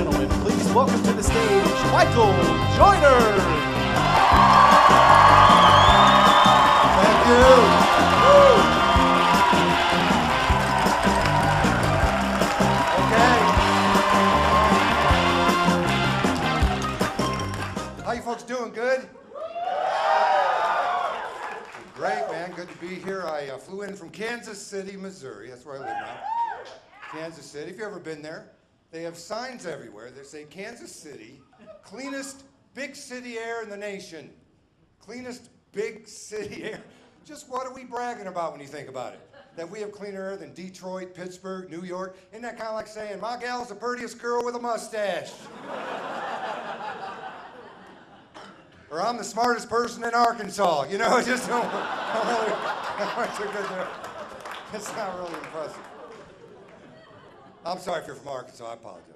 gentlemen, please welcome to the stage Michael Joyner. Thank you. How you folks doing? Good? Great, man. Good to be here. I flew in from Kansas City, Missouri. That's where I live now. Kansas City. If you've ever been there, they have signs everywhere that say Kansas City, cleanest big city air in the nation. Cleanest big city air. Just what are we bragging about when you think about it? That we have cleaner air than Detroit, Pittsburgh, New York? Isn't that kind of like saying, my gal's the prettiest girl with a mustache? Or I'm the smartest person in Arkansas. You know, just don't really, it's not really impressive. I'm sorry if you're from Arkansas, I apologize.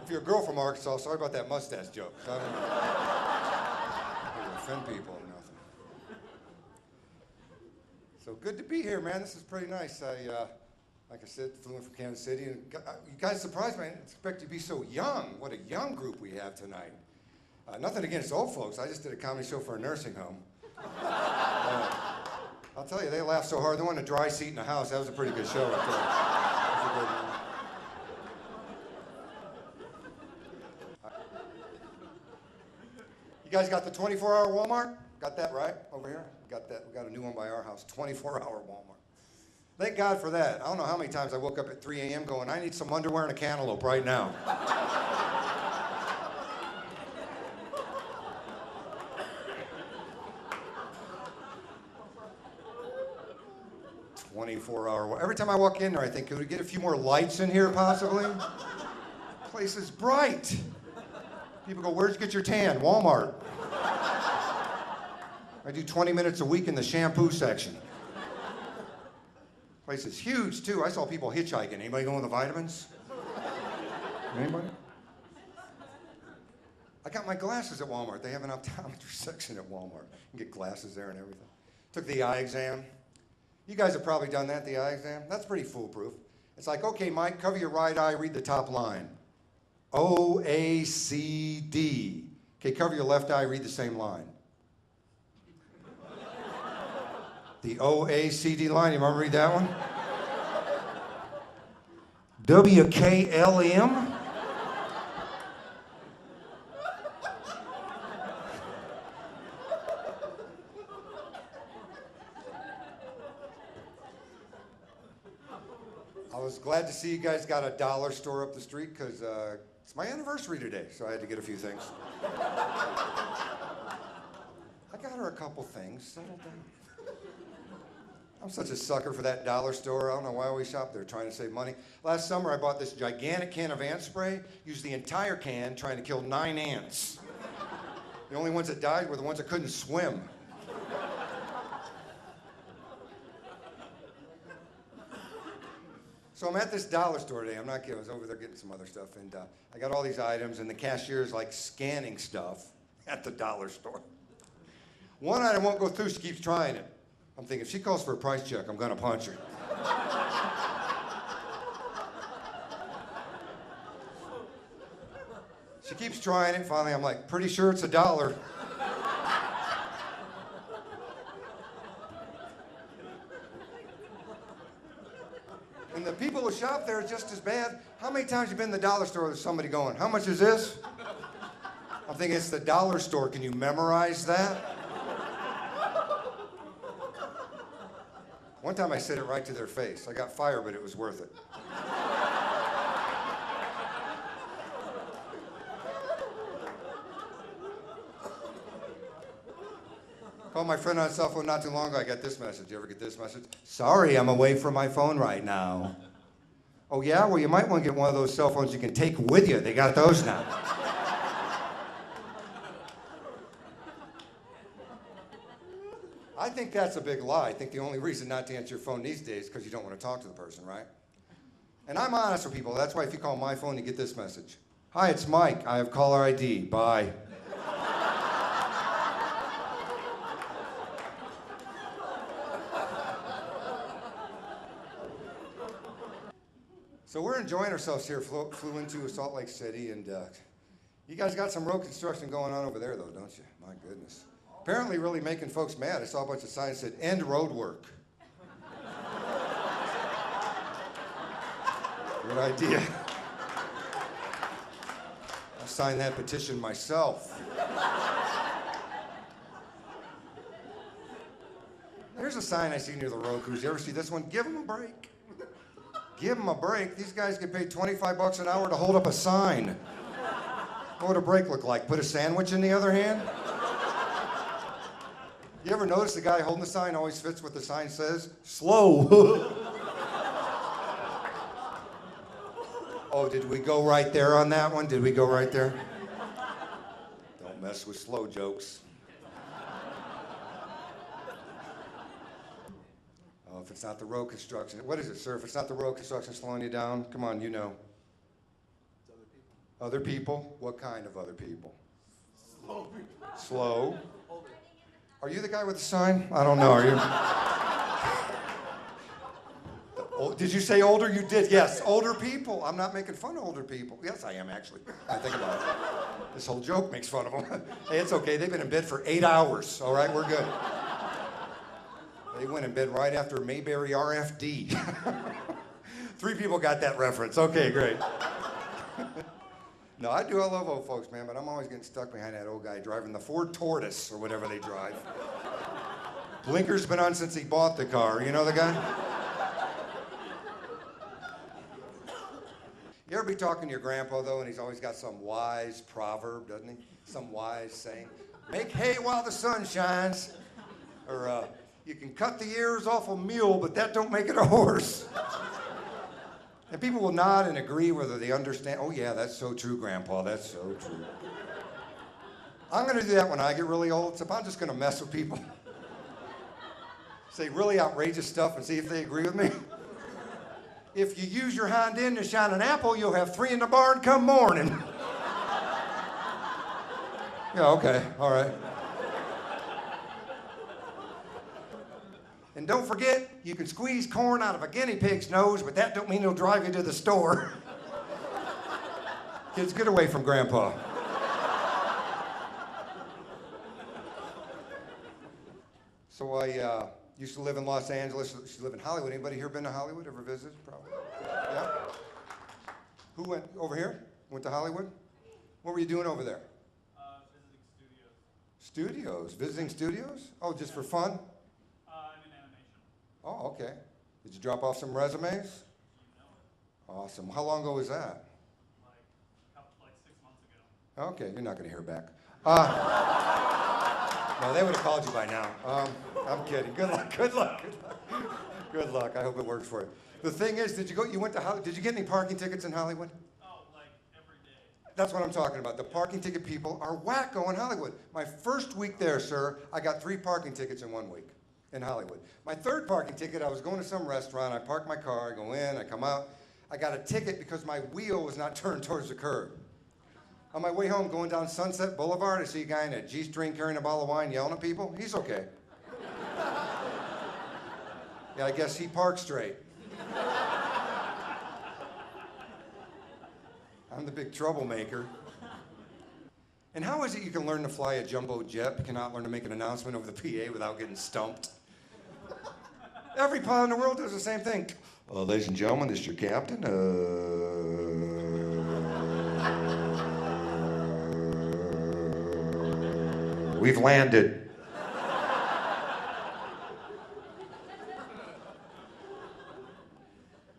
If you're a girl from Arkansas, sorry about that mustache joke. I don't offend people or nothing. So good to be here, man. This is pretty nice. Like I said, flew in from Kansas City, and you guys surprised me. I didn't expect you to be so young. What a young group we have tonight. Nothing against old folks. I just did a comedy show for a nursing home. I'll tell you, they laughed so hard. They wanted a dry seat in the house. That was a pretty good show right there. You guys got the 24-hour Walmart? Got that right over here? Got that. We got a new one by our house, 24-hour Walmart. Thank God for that. I don't know how many times I woke up at 3 a.m. going, I need some underwear and a cantaloupe right now. 24-hour. Every time I walk in there, I think, could we get a few more lights in here, possibly? The place is bright. People go, where'd you get your tan? Walmart. I do 20 minutes a week in the shampoo section. Place is huge, too. I saw people hitchhiking. Anybody going with the vitamins? Anybody? I got my glasses at Walmart. They have an optometry section at Walmart. You can get glasses there and everything. Took the eye exam. You guys have probably done that, the eye exam. That's pretty foolproof. It's like, okay, Mike, cover your right eye, read the top line. O-A-C-D. Okay, cover your left eye, read the same line. The O-A-C-D line, you remember read that one? W-K-L-M? I was glad to see you guys got a dollar store up the street because it's my anniversary today, so I had to get a few things. I got her a couple things, settled down. I'm such a sucker for that dollar store. I don't know why I always shop there trying to save money. Last summer, I bought this gigantic can of ant spray, used the entire can trying to kill 9 ants. The only ones that died were the ones that couldn't swim. So I'm at this dollar store today. I'm not kidding. I was over there getting some other stuff, and I got all these items, and the cashier is like scanning stuff at the dollar store. One item won't go through. She keeps trying it. I'm thinking, if she calls for a price check, I'm gonna punch her. She keeps trying it. Finally, I'm like, pretty sure it's $1. And the people who shop there are just as bad. How many times have you been in the dollar store with somebody going, how much is this? I'm thinking, it's the dollar store. Can you memorize that? One time I said it right to their face. I got fired, but it was worth it. Called my friend on his cell phone not too long ago. I got this message. You ever get this message? Sorry, I'm away from my phone right now. Oh, yeah? Well, you might want to get one of those cell phones you can take with you. They got those now. I think that's a big lie. I think the only reason not to answer your phone these days is because you don't want to talk to the person, right? And I'm honest with people. That's why if you call my phone, you get this message. Hi, it's Mike. I have caller ID. Bye. So we're enjoying ourselves here, flew into Salt Lake City, and you guys got some road construction going on over there, though, don't you? My goodness. Apparently really making folks mad. I saw a bunch of signs that said, end road work. Good idea. I signed that petition myself. There's a sign I see near the road crews. You ever see this one? Give them a break. Give them a break. These guys get paid $25 an hour to hold up a sign. What would a break look like? Put a sandwich in the other hand? You ever notice the guy holding the sign always fits what the sign says? Slow. Oh, did we go right there on that one? Did we go right there? Don't mess with slow jokes. Oh, if it's not the road construction. What is it, sir? If it's not the road construction slowing you down, come on, you know. It's other people. Other people? What kind of other people? Slow people. Slow? Older. Are you the guy with the sign? I don't know, are you? Oh, did you say older? You did, yes. Older people. I'm not making fun of older people. Yes, I am, actually. I think about it. This whole joke makes fun of them. Hey, it's okay. They've been in bed for 8 hours. All right, we're good. They went in bed right after Mayberry RFD. 3 people got that reference. Okay, great. No, I love old folks, man, but I'm always getting stuck behind that old guy driving the Ford Tortoise or whatever they drive. Blinker's been on since he bought the car. You know the guy? You ever be talking to your grandpa, though, and he's always got some wise proverb, doesn't he? Some wise saying. Make hay while the sun shines. Or, you can cut the ears off a mule, but that don't make it a horse. And people will nod and agree whether they understand. Oh, yeah, that's so true, Grandpa. That's so true. I'm going to do that when I get really old, so I'm just going to mess with people. Say really outrageous stuff and see if they agree with me. If you use your hind end to shine an apple, you'll have 3 in the barn come morning. Yeah, okay, all right. And don't forget, you can squeeze corn out of a guinea pig's nose, but that don't mean it'll drive you to the store. Kids, get away from Grandpa. So I used to live in Los Angeles. Used to live in Hollywood. Anybody here been to Hollywood? Ever visited? Probably. Yeah? Who went over here? Went to Hollywood? What were you doing over there? Visiting studios. Studios? Visiting studios? Oh, just for fun? I'm in animation. Oh, okay. Did you drop off some resumes? You know it. Awesome. How long ago was that? Like 6 months ago. Okay, you're not going to hear back. No, they would have called you by now. I'm kidding. Good luck. Good luck. Good luck. Good luck. I hope it works for you. The thing is, did you went to Hollywood? Did you get any parking tickets in Hollywood? Oh, like every day. That's what I'm talking about. The parking ticket people are wacko in Hollywood. My first week there, sir, I got 3 parking tickets in 1 week in Hollywood. My third parking ticket, I was going to some restaurant. I parked my car. I go in. I come out. I got a ticket because my wheel was not turned towards the curb. On my way home, going down Sunset Boulevard, I see a guy in a G-string carrying a bottle of wine yelling at people. He's okay. Yeah, I guess he parked straight. I'm the big troublemaker. And how is it you can learn to fly a jumbo jet but cannot learn to make an announcement over the PA without getting stumped? Every pilot in the world does the same thing. Ladies and gentlemen, this is your captain. We've landed.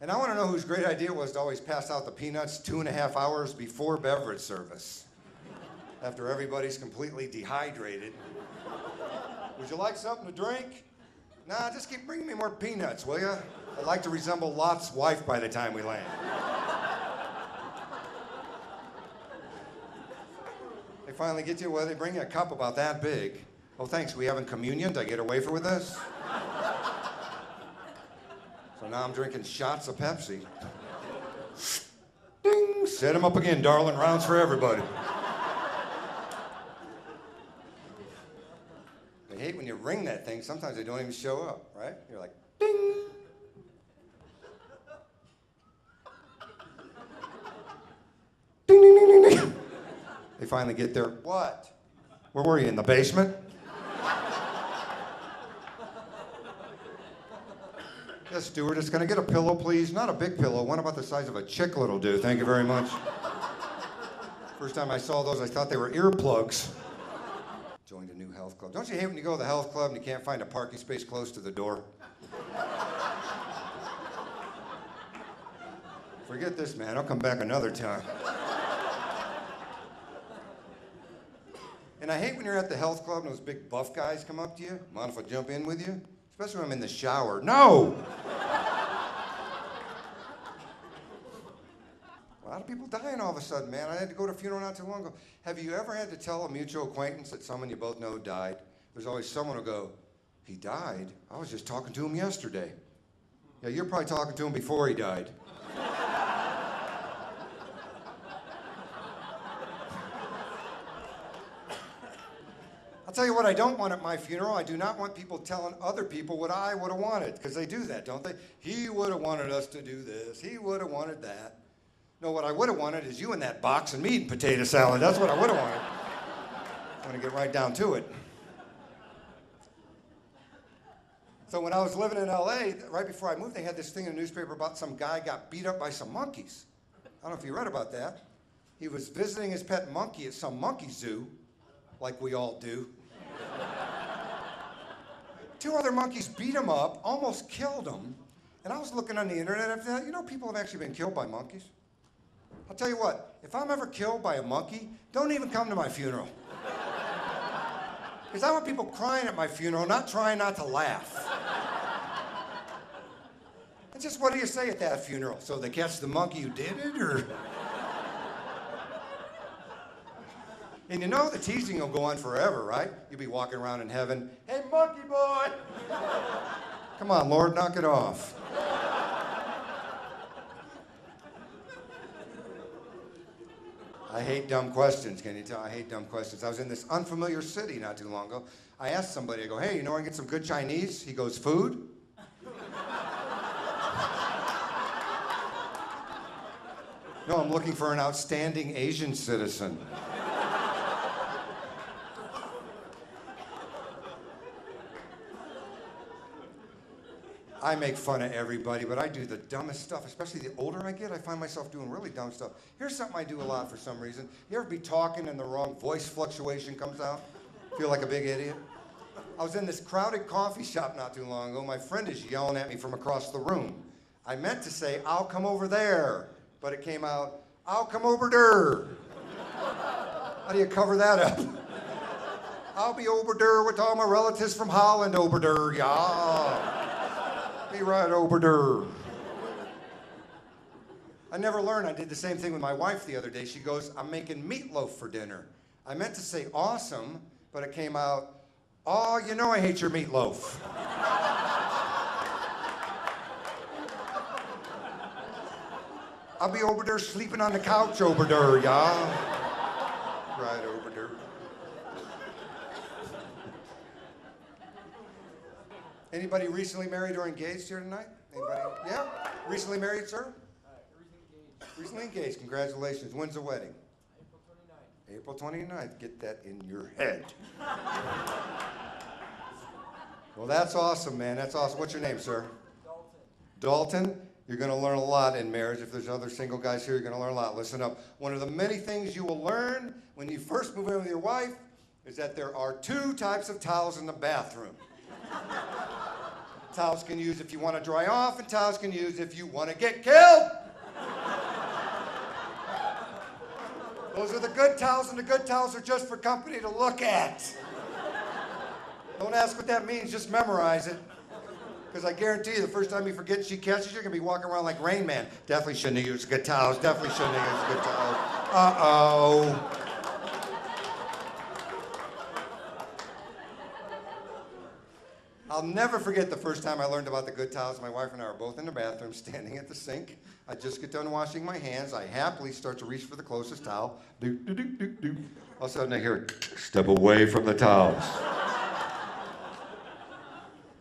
And I want to know whose great idea it was to always pass out the peanuts 2.5 hours before beverage service, after everybody's completely dehydrated. Would you like something to drink? Nah, just keep bringing me more peanuts, will you? I'd like to resemble Lot's wife by the time we land. They finally get you, well, they bring you a cup about that big. Oh, thanks, we having communion? Did I get a wafer with this? So now I'm drinking shots of Pepsi. Ding! Set them up again, darling. Rounds for everybody. They hate when you ring that thing. Sometimes they don't even show up, right? You're like, ding! finally get there. What? Where were you, in the basement? Yes, stewardess, can I get a pillow, please? Not a big pillow, one about the size of a chicklet will do. Thank you very much. First time I saw those, I thought they were earplugs. Joined a new health club. Don't you hate when you go to the health club and you can't find a parking space close to the door? Forget this, man. I'll come back another time. And I hate when you're at the health club and those big buff guys come up to you. Mind if I jump in with you? Especially when I'm in the shower. No! A lot of people dying all of a sudden, man. I had to go to a funeral not too long ago. Have you ever had to tell a mutual acquaintance that someone you both know died? There's always someone who'll go, he died? I was just talking to him yesterday. Yeah, you're probably talking to him before he died. I'll tell you what I don't want at my funeral. I do not want people telling other people what I would have wanted, because they do that, don't they? He would have wanted us to do this. He would have wanted that. No, what I would have wanted is you in that box and me eating potato salad. That's what I would have wanted. I'm going to get right down to it. So when I was living in L.A., right before I moved, they had this thing in the newspaper about some guy got beat up by some monkeys. I don't know if you read about that. He was visiting his pet monkey at some monkey zoo, like we all do. 2 other monkeys beat him up, almost killed him. And I was looking on the internet after that. You know, people have actually been killed by monkeys. I'll tell you what, if I'm ever killed by a monkey, don't even come to my funeral. Because I want people crying at my funeral, not trying not to laugh. And just what do you say at that funeral? So they catch the monkey who did it, or? And you know the teasing will go on forever, right? You'll be walking around in heaven, hey, monkey boy! Come on, Lord, knock it off. I hate dumb questions, can you tell? I hate dumb questions. I was in this unfamiliar city not too long ago. I asked somebody, I go, hey, you know where I can get some good Chinese? He goes, food? No, I'm looking for an outstanding Asian citizen. I make fun of everybody, but I do the dumbest stuff. Especially the older I get, I find myself doing really dumb stuff. Here's something I do a lot for some reason. You ever be talking and the wrong voice fluctuation comes out? Feel like a big idiot? I was in this crowded coffee shop not too long ago. My friend is yelling at me from across the room. I meant to say, I'll come over there, but it came out, I'll come over der. How do you cover that up? I'll be over der with all my relatives from Holland over der, yeah. Be right over there. I never learned. I did the same thing with my wife the other day. She goes, I'm making meatloaf for dinner. I meant to say awesome, but it came out, oh, you know I hate your meatloaf. I'll be over there sleeping on the couch over there, yeah. Right over there. Anybody recently married or engaged here tonight? Anybody? Yeah? Recently married, sir? Recently engaged. Congratulations. When's the wedding? April 29th. April 29th. Get that in your head. Well, that's awesome, man. That's awesome. What's your name, sir? Dalton. Dalton? You're going to learn a lot in marriage. If there's other single guys here, you're going to learn a lot. Listen up. One of the many things you will learn when you first move in with your wife is that there are 2 types of towels in the bathroom. Towels can use if you want to dry off, and towels can use if you want to get killed. Those are the good towels, and the good towels are just for company to look at. Don't ask what that means, just memorize it. Because I guarantee you, the first time you forget and she catches you, you're going to be walking around like Rain Man. Definitely shouldn't have used good towels, definitely shouldn't have used good towels. Uh-oh. I'll never forget the first time I learned about the good towels. My wife and I were both in the bathroom, standing at the sink. I just get done washing my hands. I happily start to reach for the closest towel. Do, do, do, do, do. All of a sudden I hear, step away from the towels.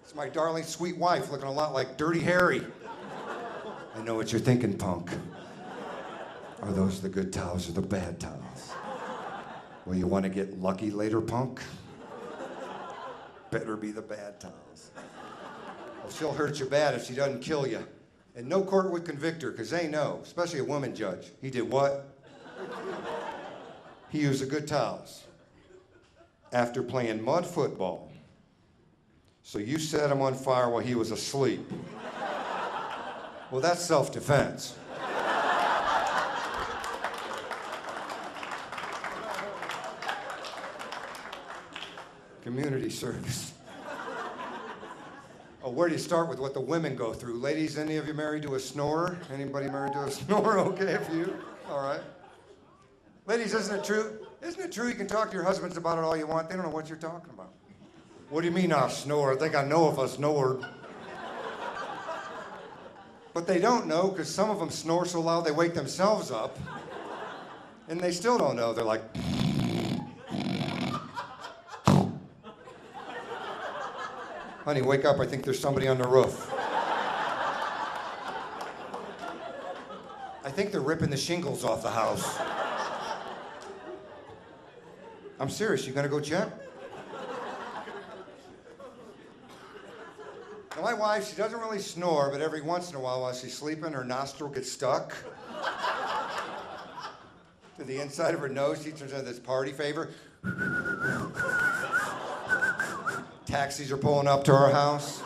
It's my darling sweet wife looking a lot like Dirty Harry. I know what you're thinking, punk. Are those the good towels or the bad towels? Well, you want to get lucky later, punk? Better be the bad times. Well, she'll hurt you bad if she doesn't kill you. And no court would convict her, because they know, especially a woman judge. He did what? He used the good towels after playing mud football. So you set him on fire while he was asleep. Well, that's self-defense. Community service. Oh, where do you start with what the women go through? Ladies, any of you married to a snorer? Anybody married to a snorer? Okay, a few. All right. Ladies, isn't it true? Isn't it true you can talk to your husbands about it all you want? They don't know what you're talking about. What do you mean I snore? I think I know if I snored. But they don't know, because some of them snore so loud they wake themselves up. And they still don't know. They're like... Honey, wake up. I think there's somebody on the roof. I think they're ripping the shingles off the house. I'm serious. You gonna go check? Now, my wife, she doesn't really snore, but every once in a while she's sleeping, her nostril gets stuck to the inside of her nose. She turns into this party favor. Taxis are pulling up to our house.